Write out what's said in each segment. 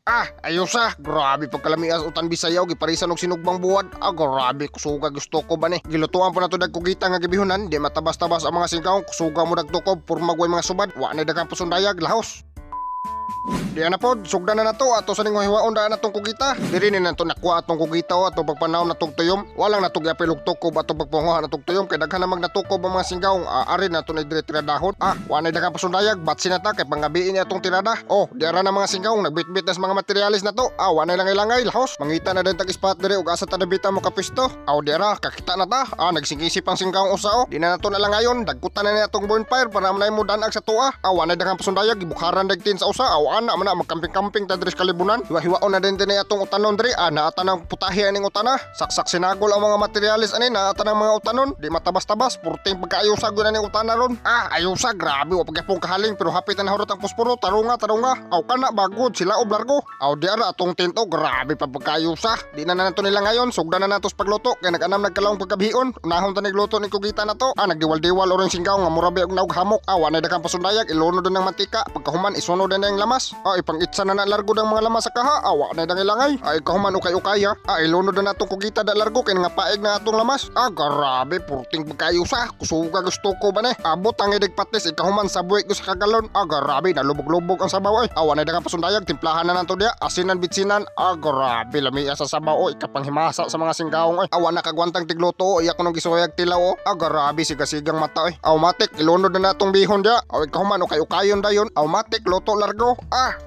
Ayos grabe pagkalamias utan Bisayaw giparisan og sinugbang buwad. Grabe kusuga gusto ko ba ni. Gilutuan pa nato dagkugita nga gibihunan, di matabas-tabas ang mga singkaw, kusuga mo dagtukob purma way mga subad, wa na daghang pasundayag lahos. Di na pod, sugdan na nato ato sa ning hiwaon daan natong kugita. Diri ni nato nakuha atong kugita o ato pagpanahon natong tuyom. Walang natong giapil og tukob ato pagpanguha natong tuyom kay daghan na magnatukob ang mga singgaw. Ari nato na dire tiradahon. Wa na daghang pasundayag, batsi na ta kay pangabiin ni atong tirada. Di ara na mga singgaw nagbitbit na sa mga materialis nato. Wa na langay-langay lahos. Mangita na din tag spot dire og asa ta nabita mo kapisto. Di ara kakita na ta. Nagsingkisip ang singgaw usa Di na nato na langayon, dagkutan na ni atong bonfire para manay mo danag sa tuwa. Wa na daghang pasundayag, gibukharan dagtin sa usa. Ana man magkamping-kamping ta diri sa kalibunan. Hiwa-hiwaon na din dinay atong utanon diri. Naata ng putahe aning utana. Saksak sinagol ang mga materialis ani naata ng mga utanon. Di matabas-tabas, purting pagkaayusa gyud aning utana ron. Ayusa grabe wa pagapong kahaling pero hapit na nahurot ang puspuro. Tarunga. Kana bagod sila og largo. Di ara atong tinto grabe pa pagkaayusa. Di na nato nila ngayon, sugdan na nato sa pagluto kay nag-anam nagkalawong pagkabion. Unahon ta nagluto ni kugita nato. Nagdiwal-diwal oring singgaw nga murabi og naog hamok. Wa na daghang pasundayag, ilunod ng mantika. Pagkahuman isunod na yung lamas. Ipangitsa na largo ng mga lamas sa kaha. Wa na dangilangay. Kahuman ukay-ukay ilunod na natong kugita da largo kay nga paig na atong lamas. Grabe purting pagkaayusa. Kusuga gusto ko ba ni. Abot ang idig patis ikahuman sa buwik sa kagalon. Grabe nalubog-lubog ang sabaw. Wa na daghang pasundayag, timplahan na nato dia. Asinan bitsinan. Grabe lamiya sa sabaw. Ikapanghimasa sa mga singgaong. Wa na kagwantang tigluto. Iyak ko nung gisuyag tilaw. Grabe sigasigang mata. Matik ilunod na natong bihon dia. Ikahuman ukay-ukayon dayon. Matik luto largo.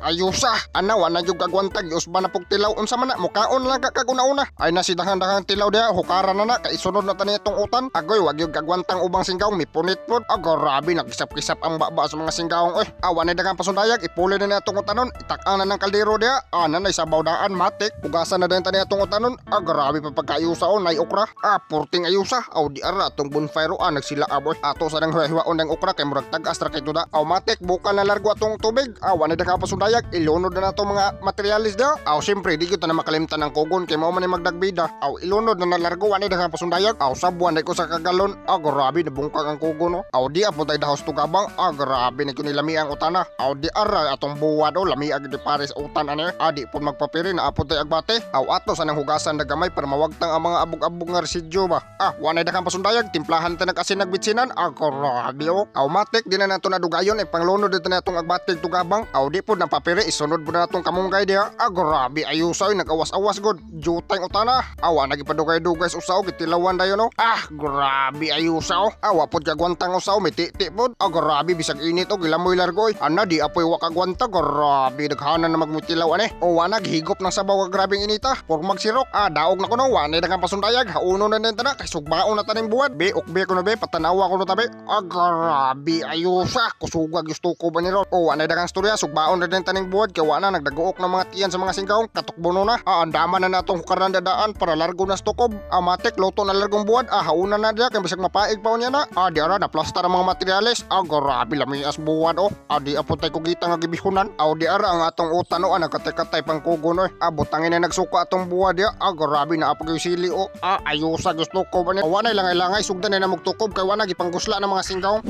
Ayusa. Wa na yung kagwantag. Usba na pog tilaw. Unsa man na. Mukaon lang kaguna-una. Nasidahan-dahan tilaw dia. Hukaran na kaisunod na tani itong utan. Agoy wag yung kagwantang ubang singgaw. Mipunit po. Grabe nagkisap-kisap ang baba sa mga singgaong. Wa na daghang pasundayag. Ipuli na itong utanon. Itakang na ng kaldero dia. Nanay sabaw daan. Matik. Pugasan na din tani itong utanon. Grabe pa pagkaayusa nay okra. Purting ayusa. Di ara itong bonfire. Nagsila aboy. Ato sa nang hiwaon ng okra. Kay murag tag-astra kay tuda. Matik. Buka na largo atong tubig. Wa na daghang pasundayag. Ilunod na nato mga materialis dia. Siyempre di kita na makalimtan ng kugon kay mao man magdagbida. Ilunod na nalargo ani daghang pasundayag. Sabuan ko sa kagalon. Grabe nabungkag ang kugon. Di apod ay dahos tugabang. Grabe ni kunilami ang utana. Di ara atong buwad lami ag di pares utan ani. Di pud magpapiri na apod ay agbate. Ato sa nang hugasan dagamay para mawagtang ang mga abog-abog nga residyo ba. Wa na daghang pasundayag, timplahan ta nag-asin nagbitsinan. Grabe matik di na nato nadugayon panglunod dito na atong agbate tugabang. Di pud napapiri isunod pud na atong kamunggay dia. Grabe ayusaw nagawas-awas god jutay utana. Wa nagipadugay-dugay sa usaw gitilawan dayon grabe ayusaw. Wa pod kagwantang usaw miti-ti pod. Grabe bisag init gilamoy largoy. Di apoy wa kagwanta. Grabe daghanan na magmutilaw ani. Wa naghigop ng sabaw grabeng inita. Por magsirok. Daog na kuno wa na daghang pasundayag. Hauno na din tana kay sugbaon na taning buwad. Ukbe ko na patanawa ko na tabi. Grabe ayusa. Kusuga gusto ko ba ni ron. Wa na daghang storya sugbaon na din taning buwad kay wa na nagdaguok ng mga tiyan sa mga singgaong katukbono na. Andaman na natong hukaran dadaan para largo na stokob. Matik luto na largong buwad. Hauna na dia kay bisag mapaig pa niya na. Di ara na plastar ang mga materialis. Grabe lamias buwad di apod tay kugita nga gibihunan. Di ara ang atong utan nagkatay-katay pang kugon butangin na nagsuka atong buwad dia. Grabe na apag yung sili ayusa gusto ko ba ni. Wa na langay-langay sugdan na magtukob kay wa na gipanggusla ng mga singgaong.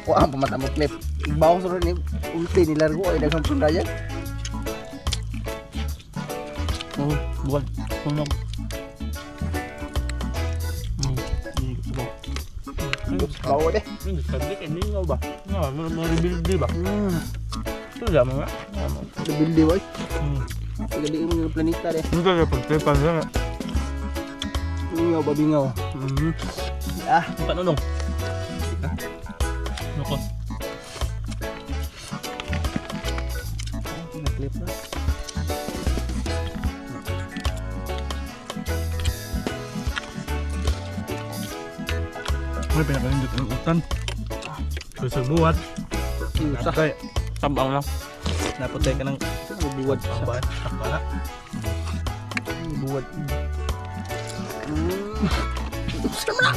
Wah, pemata mo clip. Ibaw sa rin ulti ni largo ay daghang sundayag. Buwan. Sunog. Bawa deh. Sabik ini nggak bah? Nggak mau rebuild ba? Itu zaman nggak? Rebuild boy. Pagali yung planeta deh. Itu ada pertepan ya. Bingaw ba bingaw? Empat nonong. Noko. Clip na. May pinakaindot ng utan. Susubuhat. Kaya tambang lang. Naputay ka ng buwad sa Tambang. Takpala. buwad. Gusto mo na.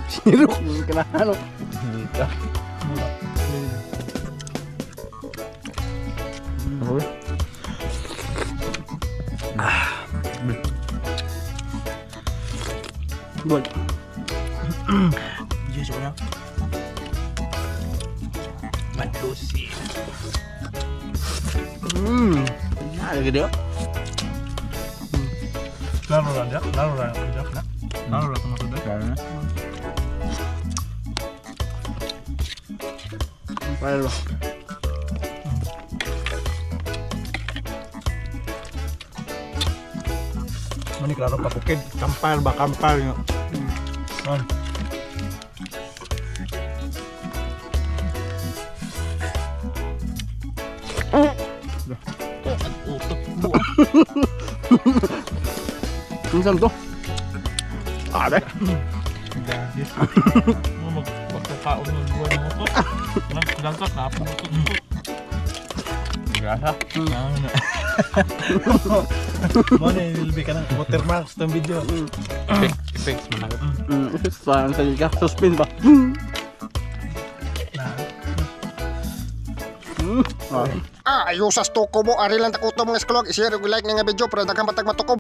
Siniro. Kanahan Hindi ka. Buat. Yes, ya. Manusia. Ada gede. Lalu lah dia, lalu lah dia, lalu lah sama sudah. Karena. Ayo. Ini kalau pakai kampal, bakampal ya. Man. Minsan to. Ada. Jadi, mau magkakaon ng buwan mo to. Langkat na po ito. Grasa. Mo na ilbi ka ng watermarks ng video. Effects mo na. Saan sa liga? Suspend ba? Ayusas toko mo, ari lang takuto mga eskolog, i-share og like nga video para daghang matag matukob.